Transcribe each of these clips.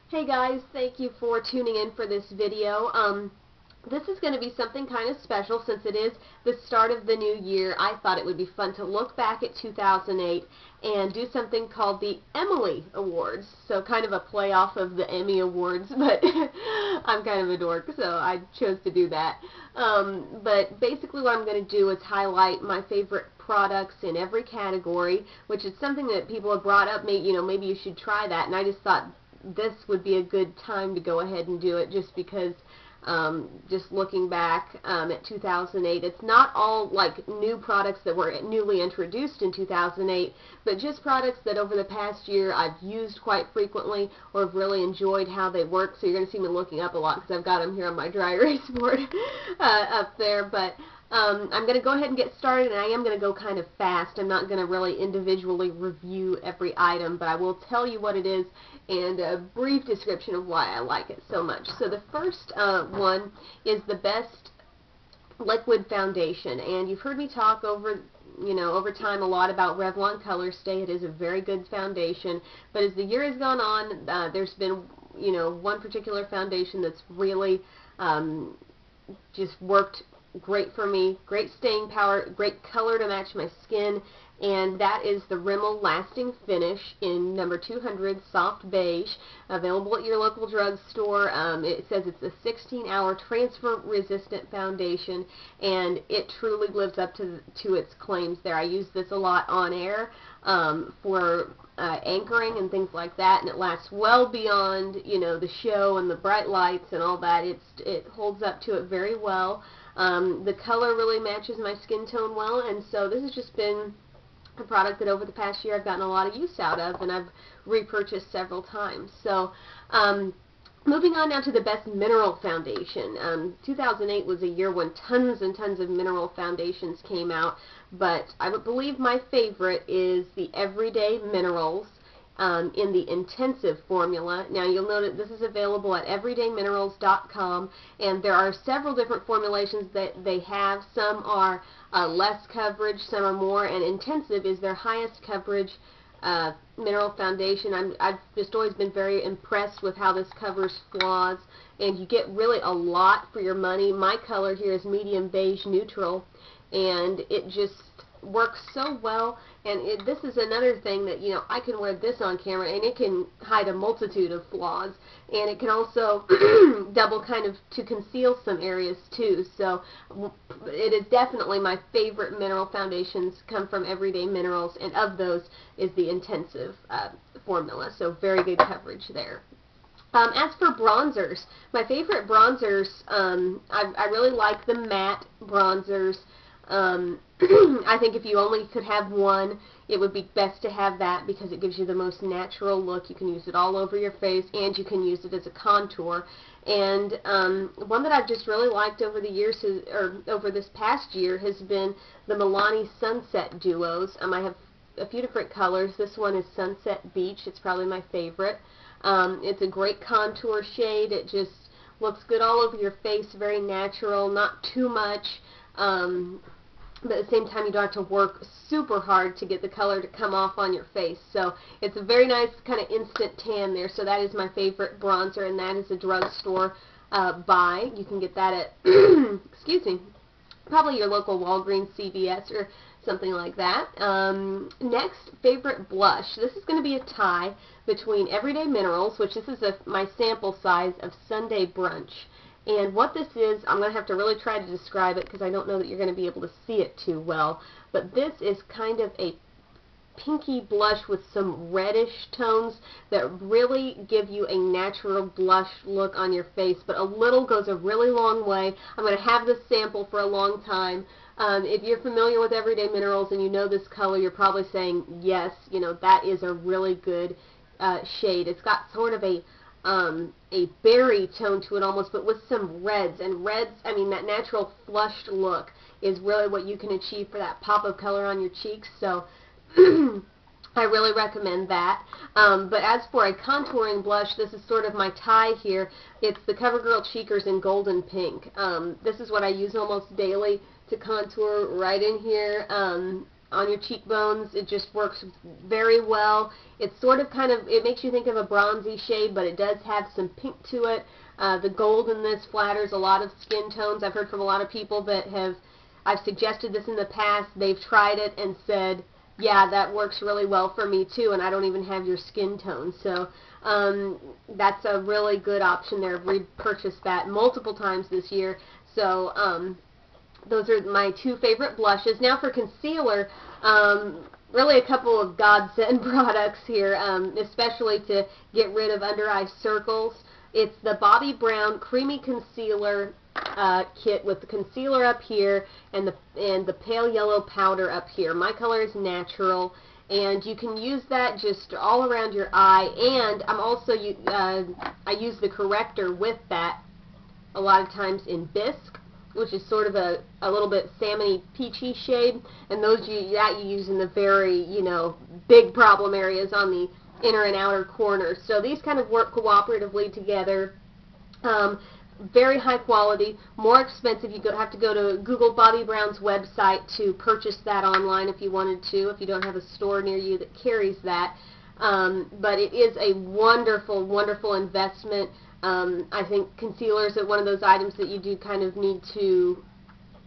Hey guys, thank you for tuning in for this video. This is going to be something kind of special since it is the start of the new year. I thought it would be fun to look back at 2008 and do something called the Emily Awards. So kind of a play off of the Emmy Awards, but I'm kind of a dork, so I chose to do that. But basically what I'm going to do is highlight my favorite products in every category, which is something that people have brought up. Maybe you should try that, and I just thought this would be a good time to go ahead and do it, just because just looking back at 2008, it's not all like new products that were newly introduced in 2008, but just products that over the past year I've used quite frequently or have really enjoyed how they work. So you're going to see me looking up a lot because I've got them here on my dry erase board up there. But I'm going to go ahead and get started, and I am going to go kind of fast. I'm not going to really individually review every item, but I will tell you what it is and a brief description of why I like it so much. So the first one is the Best Liquid Foundation, and you've heard me talk over time a lot about Revlon Colorstay. It is a very good foundation, but as the year has gone on, there's been one particular foundation that's really just worked great for me. Great staying power, great color to match my skin, and that is the Rimmel Lasting Finish in number 200 Soft Beige, available at your local drugstore. It says it's a 16-hour transfer-resistant foundation, and it truly lives up to its claims there. I use this a lot on air for anchoring and things like that, and it lasts well beyond the show and the bright lights and all that. It holds up to it very well. The color really matches my skin tone well, and so this has just been a product that over the past year I've gotten a lot of use out of, and I've repurchased several times. So moving on now to the Best Mineral Foundation. 2008 was a year when tons and tons of mineral foundations came out, but I would believe my favorite is the Everyday Minerals in the Intensive formula. Now you'll note that this is available at everydayminerals.com, and there are several different formulations that they have. Some are less coverage, some are more, and Intensive is their highest coverage mineral foundation. I've just always been very impressed with how this covers flaws, and you get really a lot for your money. My color here is medium beige neutral, and it just works so well. And this is another thing that I can wear this on camera and it can hide a multitude of flaws, and it can also double kind of to conceal some areas too. So it is definitely my favorite mineral foundations come from Everyday Minerals, and of those is the Intensive formula, so very good coverage there. As for bronzers, my favorite bronzers, I really like the matte bronzers. I think if you only could have one, it would be best to have that because it gives you the most natural look. You can use it all over your face, and you can use it as a contour. And one that I've just really liked over the years, or over this past year, has been the Milani Sunset Duos. I have a few different colors. This one is Sunset Beach. It's probably my favorite. It's a great contour shade. It just looks good all over your face, very natural, not too much. But at the same time, you don't have to work super hard to get the color to come off on your face. So it's a very nice kind of instant tan there. So that is my favorite bronzer, and that is a drugstore buy. You can get that at, excuse me, probably your local Walgreens, CVS, or something like that. Next, favorite blush. This is going to be a tie between Everyday Minerals, which this is my sample size of Sunday Brunch. And what this is, I'm going to have to really try to describe it because I don't know that you're going to be able to see it too well. But this is kind of a pinky blush with some reddish tones that really give you a natural blush look on your face. But a little goes a really long way. I'm going to have this sample for a long time. If you're familiar with Everyday Minerals and you know this color, you're probably saying, yes, that is a really good shade. It's got sort of a berry tone to it almost, but with some reds. And reds, I mean, that natural flushed look is really what you can achieve for that pop of color on your cheeks. So I really recommend that. But as for a contouring blush, this is sort of my tie here. It's the CoverGirl Cheekers in Golden Pink. This is what I use almost daily to contour right in here. on your cheekbones. It just works very well. It's sort of it makes you think of a bronzy shade, but it does have some pink to it. The gold in this flatters a lot of skin tones. I've heard from a lot of people that I've suggested this in the past. They've tried it and said, yeah, that works really well for me too, and I don't even have your skin tone. So that's a really good option there. I've repurchased that multiple times this year. So those are my two favorite blushes. Now for concealer, really a couple of godsend products here, especially to get rid of under eye circles. It's the Bobbi Brown Creamy Concealer kit with the concealer up here and the pale yellow powder up here. My color is natural, and you can use that just all around your eye. And I'm also I use the corrector with that a lot of times in Bisque, which is sort of a little bit salmony peachy shade, and those you use in the very big problem areas on the inner and outer corners. So these kind of work cooperatively together. Very high quality, more expensive. You have to go to Google Bobbi Brown's website to purchase that online if you wanted to, if you don't have a store near you that carries that. But it is a wonderful, wonderful investment. I think concealers are one of those items that you do kind of need to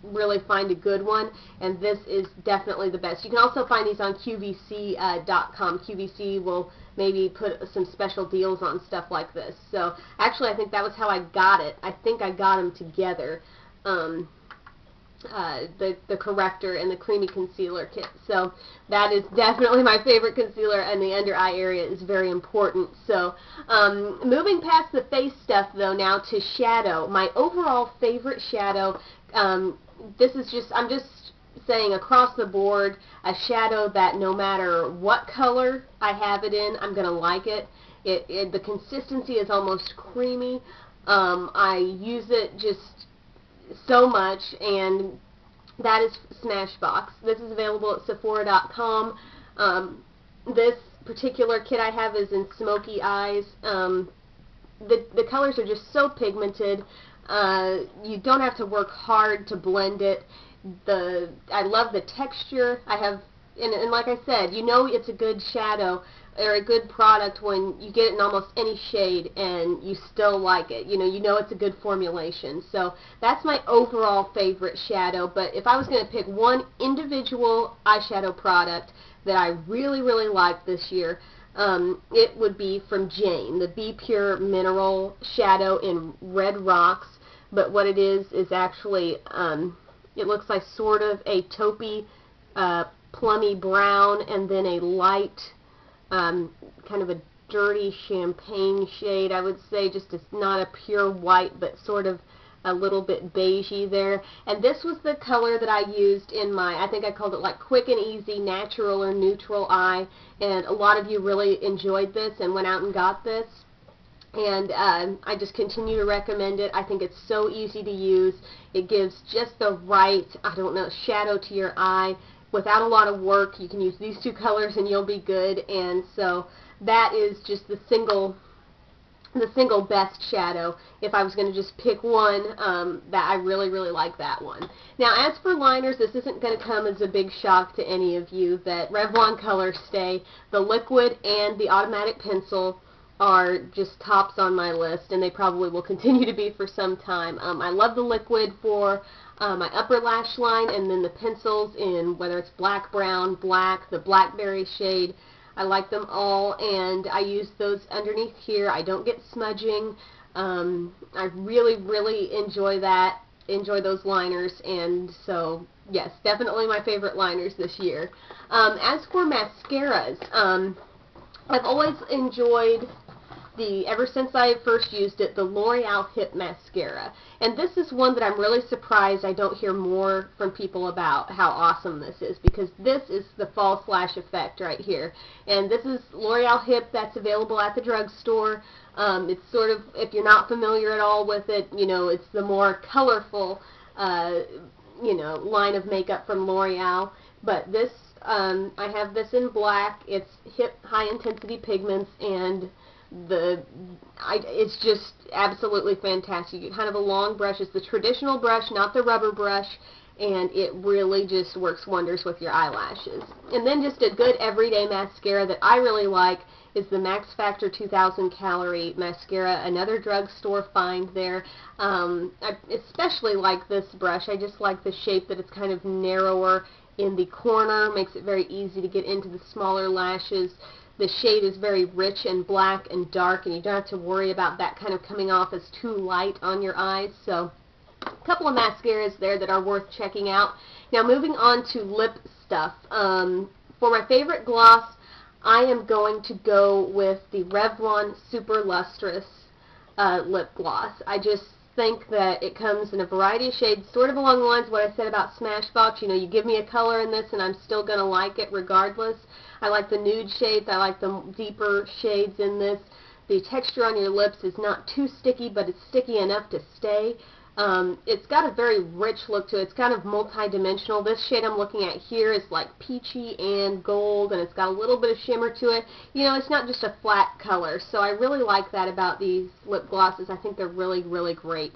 really find a good one, and this is definitely the best. You can also find these on QVC.com. QVC will maybe put some special deals on stuff like this. So actually I think that was how I got it. I think I got them together, the corrector and the creamy concealer kit. So that is definitely my favorite concealer, and the under eye area is very important. So moving past the face stuff though, now to shadow. My overall favorite shadow, this is just, I'm just saying across the board, a shadow that no matter what color I have it in, I'm going to like it. The consistency is almost creamy. I use it just so much, and that is Smashbox. This is available at Sephora.com. This particular kit I have is in Smoky Eyes. The colors are just so pigmented. You don't have to work hard to blend it. I love the texture. And like I said, it's a good shadow or a good product when you get it in almost any shade and you still like it. You know it's a good formulation. So that's my overall favorite shadow. But if I was going to pick one individual eyeshadow product that I really, really like this year, it would be from Jane, the Be Pure Mineral Shadow in Red Rocks. But what it is actually, it looks like sort of a taupey, plummy brown, and then a light, kind of a dirty champagne shade, I would say. Just it's not a pure white, but sort of a little bit beigey there. And this was the color that I used in I think I called it like Quick and Easy Natural or Neutral Eye. And a lot of you really enjoyed this and went out and got this. And I just continue to recommend it. I think it's so easy to use. It gives just the right, shadow to your eye without a lot of work. You can use these two colors and you'll be good. And so that is just the single best shadow. If I was going to just pick one, that I really, really like that one. Now, as for liners, this isn't going to come as a big shock to any of you that Revlon Colorstay, the liquid and the automatic pencil, are just tops on my list, and they probably will continue to be for some time. I love the liquid for my upper lash line, and then the pencils in whether it's black, brown, black, the blackberry shade. I like them all, and I use those underneath here. I don't get smudging. I really, really enjoy those liners, and so yes, definitely my favorite liners this year. As for mascaras, I've always enjoyed ever since I first used it, the L'Oreal Hip Mascara. And this is one that I'm really surprised I don't hear more from people about how awesome this is, because this is the false lash effect right here. And this is L'Oreal Hip that's available at the drugstore. It's sort of, if you're not familiar at all with it, it's the more colorful, line of makeup from L'Oreal. But this, I have this in black. It's hip high intensity pigments, and it's just absolutely fantastic. You get kind of a long brush. It's the traditional brush, not the rubber brush, and it really just works wonders with your eyelashes. And then just a good everyday mascara that I really like is the Max Factor 2000 Calorie Mascara, another drugstore find there. I especially like this brush. I just like the shape that it's kind of narrower in the corner, makes it very easy to get into the smaller lashes. The shade is very rich and black and dark, and you don't have to worry about that kind of coming off as too light on your eyes. So a couple of mascaras there that are worth checking out. Now moving on to lip stuff. For my favorite gloss, I am going to go with the Revlon Super Lustrous Lip Gloss. I just think that it comes in a variety of shades, sort of along the lines of what I said about Smashbox. You know, you give me a color in this and I'm still going to like it regardless. I like the nude shades. I like the deeper shades in this. The texture on your lips is not too sticky, but it's sticky enough to stay. It's got a very rich look to it. It's kind of multi-dimensional. This shade I'm looking at here is like peachy and gold, and it's got a little bit of shimmer to it. You know, it's not just a flat color, so I really like that about these lip glosses. I think they're really, really great.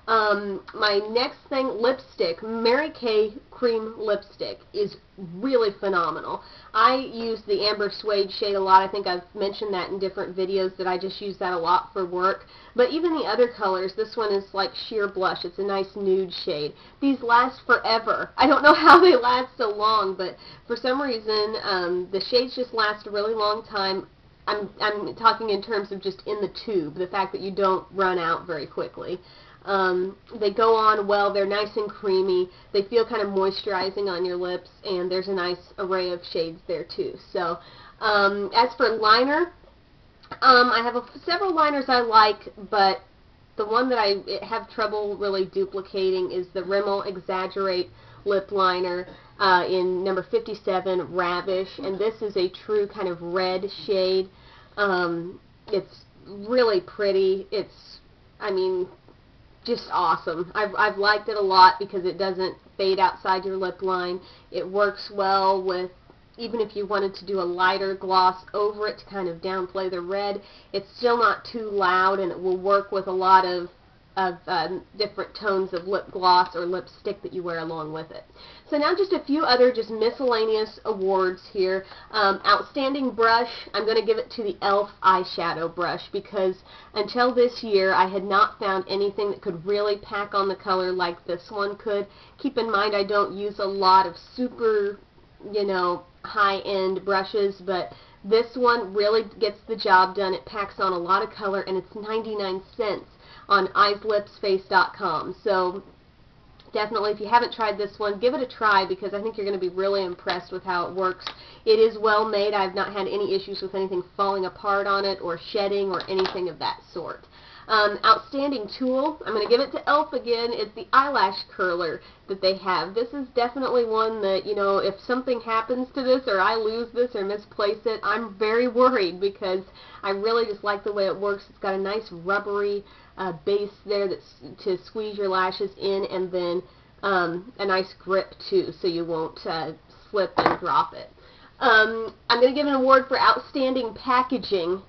My next thing, lipstick. Mary Kay Cream Lipstick is really phenomenal. I use the Amber Suede shade a lot. I think I've mentioned that in different videos that I just use that a lot for work. But even the other colors, this one is like sheer blush. It's a nice nude shade. These last forever. I don't know how they last so long, but for some reason the shades just last a really long time. I'm talking in terms of just in the tube, the fact that you don't run out very quickly. They go on well, they're nice and creamy, they feel kind of moisturizing on your lips, and there's a nice array of shades there too. So, as for liner, I have several liners I like, but the one that I have trouble really duplicating is the Rimmel Exaggerate Lip Liner in number 57, Ravish, and this is a true kind of red shade. It's really pretty. It's, I mean, just awesome. I've liked it a lot because it doesn't fade outside your lip line. It works well with, even if you wanted to do a lighter gloss over it to kind of downplay the red, it's still not too loud, and it will work with a lot of different tones of lip gloss or lipstick that you wear along with it. So now just a few other just miscellaneous awards here. Outstanding brush, I'm going to give it to the e.l.f. eyeshadow brush, because until this year I had not found anything that could really pack on the color like this one could. Keep in mind I don't use a lot of super, you know, high-end brushes, but this one really gets the job done. It packs on a lot of color, and it's 99 cents on eyeslipsface.com. So definitely, if you haven't tried this one, give it a try, because I think you're going to be really impressed with how it works. It is well made. I've not had any issues with anything falling apart on it or shedding or anything of that sort. Outstanding tool, I'm going to give it to e.l.f. again, is the eyelash curler that they have. This is definitely one that, you know, if something happens to this or I lose this or misplace it, I'm very worried, because I really just like the way it works. It's got a nice rubbery base there that's to squeeze your lashes in, and then a nice grip too, so you won't slip and drop it. I'm going to give an award for outstanding packaging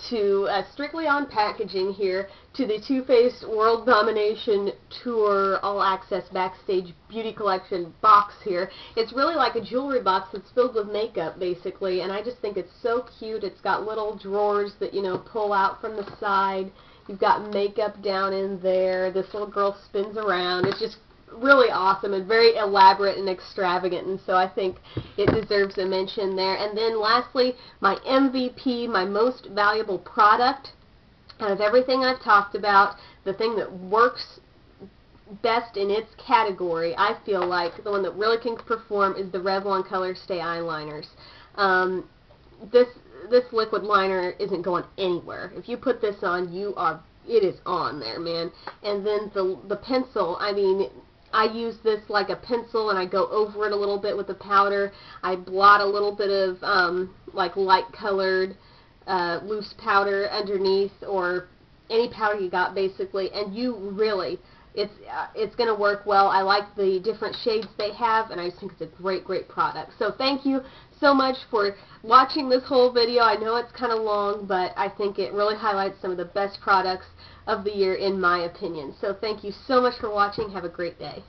to Strictly on Packaging here, to the Too Faced World Domination Tour All Access Backstage Beauty Collection box here. It's really like a jewelry box that's filled with makeup, basically, and I just think it's so cute. It's got little drawers that, you know, pull out from the side. You've got makeup down in there. This little girl spins around. It's just really awesome and very elaborate and extravagant, and so I think it deserves a mention there. And then lastly, my MVP, my most valuable product out of everything I've talked about, the thing that works best in its category, I feel like the one that really can perform, is the Revlon Colorstay eyeliners. This liquid liner isn't going anywhere. If you put this on, it is on there, man. And then the pencil, I mean, I use this like a pencil, and I go over it a little bit with the powder. I blot a little bit of like light colored loose powder underneath, or any powder you got, basically, and you really, it's going to work well. I like the different shades they have, and I just think it's a great, great product. So thank you so much for watching this whole video. I know it's kind of long, but I think it really highlights some of the best products of the year, in my opinion. So thank you so much for watching. Have a great day.